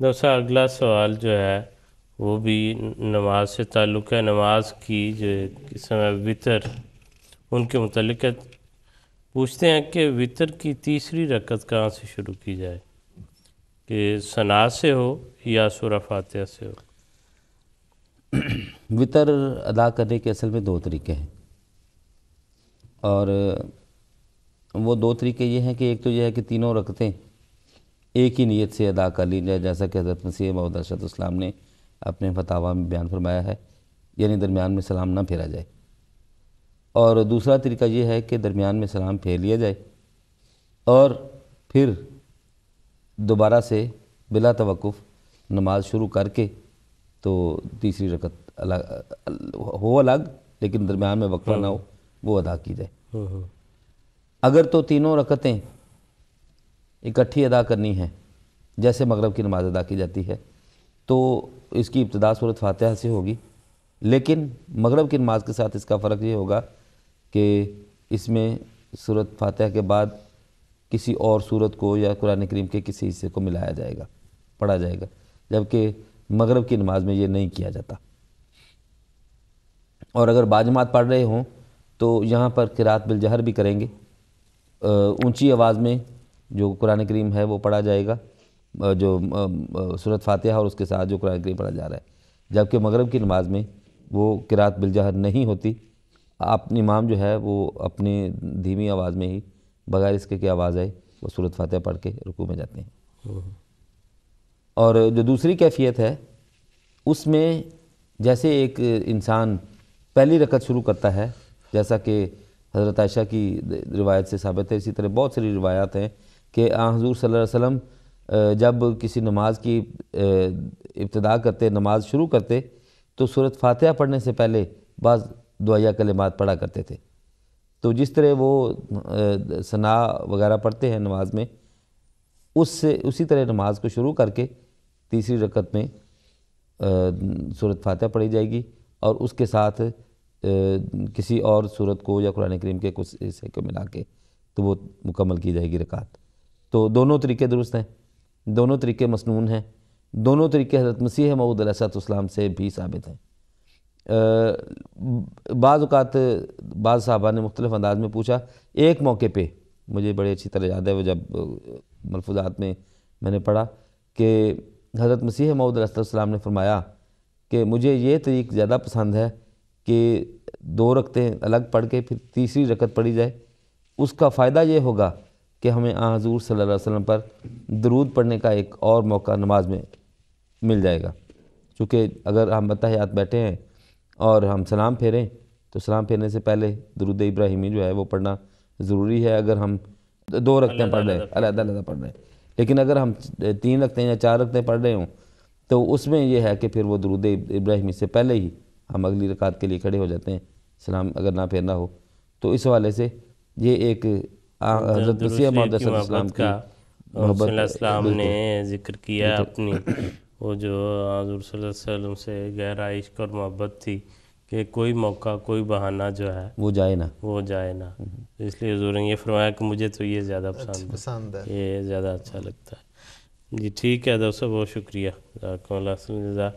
دوسرا اگلا سوال جو ہے وہ بھی نماز سے تعلق ہے. نماز کی جو قسم ہے وطر، ان کے متعلق پوچھتے ہیں کہ وطر کی تیسری رکعت کہاں سے شروع کی جائے، کہ ثنا سے ہو یا سورہ فاتحہ سے ہو؟ وطر ادا کرنے کے اصل میں دو طریقے ہیں، اور وہ دو طریقے یہ ہیں کہ ایک تو یہ ہے کہ تینوں رکعتیں ایک ہی نیت سے ادا کر لی جائے، جیسا کہ حضرت مسیح موعود علیہ السلام نے اپنے فتاویٰ میں بیان فرمایا ہے، یعنی درمیان میں سلام نہ پھیرا جائے. اور دوسرا طریقہ یہ ہے کہ درمیان میں سلام پھیر لیا جائے اور پھر دوبارہ سے بلا توقف نماز شروع کر کے تو تیسری رکعت الگ لیکن درمیان میں وقفہ نہ ہو، وہ ادا کی جائے. اگر تو تینوں رکعتیں اکٹھی ادا کرنی ہیں جیسے مغرب کی نماز ادا کی جاتی ہے تو اس کی ابتدا سورۃ فاتحہ سے ہوگی، لیکن مغرب کی نماز کے ساتھ اس کا فرق یہ ہوگا کہ اس میں سورۃ فاتحہ کے بعد کسی اور سورت کو یا قرآن کریم کے کسی حصے کو ملایا جائے گا، پڑھا جائے گا، جبکہ مغرب کی نماز میں یہ نہیں کیا جاتا. اور اگر باجماعت پڑھ رہے ہوں تو یہاں پر قرات بالجہر بھی کریں گے، اونچی آواز میں جو قرآن کریم ہے وہ پڑھا جائے گا، جو سورۃ فاتحہ اور اس کے ساتھ جو قرآن کریم پڑھا جا رہا ہے، جبکہ مغرب کی نماز میں وہ قرات بالجہر نہیں ہوتی. اپنی امام جو ہے وہ اپنی دھیمی آواز میں ہی بغیر اس کے کہ آواز آئے وہ سورۃ فاتحہ پڑھ کے رکوع میں جاتے ہیں. اور جو دوسری کیفیت ہے اس میں جیسے ایک انسان پہلی رکعت شروع کرتا ہے، جیسا کہ حضرت عائشہ کی روایت سے ثابت ہے، اسی طرح بہت ساری روایات ہیں کہ حضور صلی اللہ علیہ وسلم جب کسی نماز کی ابتدا کرتے، نماز شروع کرتے تو سورۃ فاتحہ پڑھنے سے پہلے بعض دعائیہ کلمات پڑھا کرتے تھے. تو جس طرح وہ ثنا وغیرہ پڑھتے ہیں نماز میں، اسی طرح نماز کو شروع کر کے تیسری رکعت میں سورۃ فاتحہ پڑھی جائے گی اور اس کے ساتھ کسی اور سورت کو یا قرآن کریم کے کچھ حصے کو ملا کے تو وہ مکمل کی جائے گی رکعت. تو دونوں طریقے درست ہیں، دونوں طریقے مسنون ہیں، دونوں طریقے حضرت مسیح موعود علیہ السلام سے بھی ثابت ہیں. بعض اوقات بعض صحابہ نے مختلف انداز میں پوچھا. ایک موقع پہ مجھے بڑی اچھی طرح یاد ہے، وہ جب ملفوظات میں نے پڑھا کہ حضرت مسیح موعود علیہ السلام نے فرمایا کہ مجھے یہ طریق زیادہ پسند ہے کہ 2 رکعتیں الگ پڑھ کے پھر تیسری رکعت پڑھی جائے. اس کا فائدہ یہ ہوگا کہ ہمیں حضور صلی اللہ علیہ وسلم پر درود پڑھنے کا ایک اور موقع نماز میں مل جائے گا. چونکہ اگر ہم اتحیات بیٹھے ہیں اور ہم سلام پھیریں تو سلام پھیرنے سے پہلے درود ابراہیمی جو ہے وہ پڑھنا ضروری ہے اگر ہم 2 رکعتیں پڑھ رہے ہیں، علیحدہ علیحدہ پڑھ رہے ہیں. لیکن اگر ہم 3 رکعتیں یا 4 رکعتیں پڑھ رہے ہوں تو اس میں یہ ہے کہ پھر وہ درود ابراہیمی سے پہلے ہی ہم اگلی رکعت کے لیے کھڑے ہو جاتے ہیں، سلام اگر نہ پھیرنا ہو. تو اس حوالے سے یہ ایک حضرت مسیح موعود علیہ السلام کی محبت صلی اللہ علیہ وسلم نے ذکر کیا اپنی، وہ جو حضور صلی اللہ علیہ وسلم سے گہرا عشق اور محبت تھی کہ کوئی موقع کوئی بہانہ جو ہے وہ جائے نہ، اس لیے حضور نے یہ فرمایا کہ مجھے تو یہ زیادہ پسند ہے، یہ زیادہ اچھا لگتا ہے. جی ٹھیک ہے دوستو، بہت شکریہ، جزاکم اللہ خیر.